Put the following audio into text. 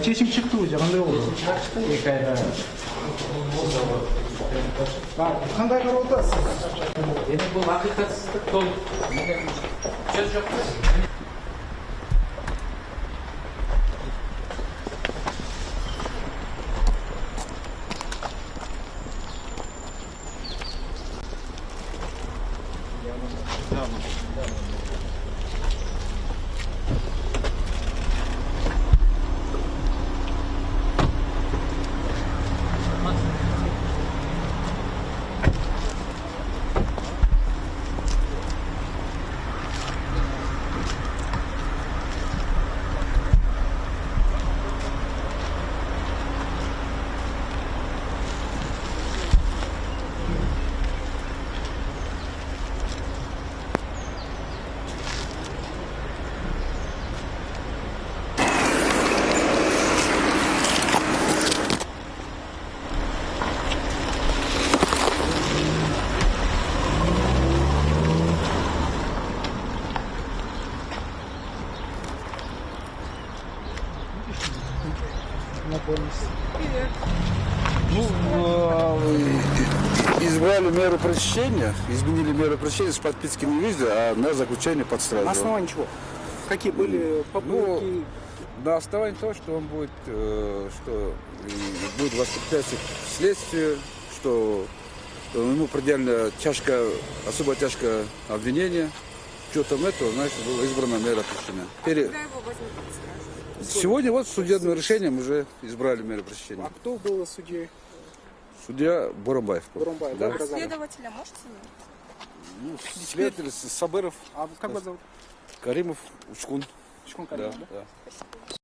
Чечим чыкты уже, кандай болду? Эки айга. Кандай карап атасыз? Эми бул акыйкатсыздык толук. Сөз жок. Избрали меру пресечения, изменили меру пресечения с подпиской не везде, а на заключение под стражу. На основании чего? Какие были попытки? На основании того, что он будет, что будет воспрепятствовать следствию, что ему предельно особо тяжкое обвинение. С учетом этого, значит, была избрана мера пресечения. Когда его возьмут под стражу? Сегодня вот судебным решением уже избрали меру пресечения. А кто был судьей? Судья Бурамбаев. Бурамбаев, да? да? Следователя можете назвать? Ну, следователь Сабыров, А как вас зовут? Каримов, Учкун. Чкун Карим, Да, да? да.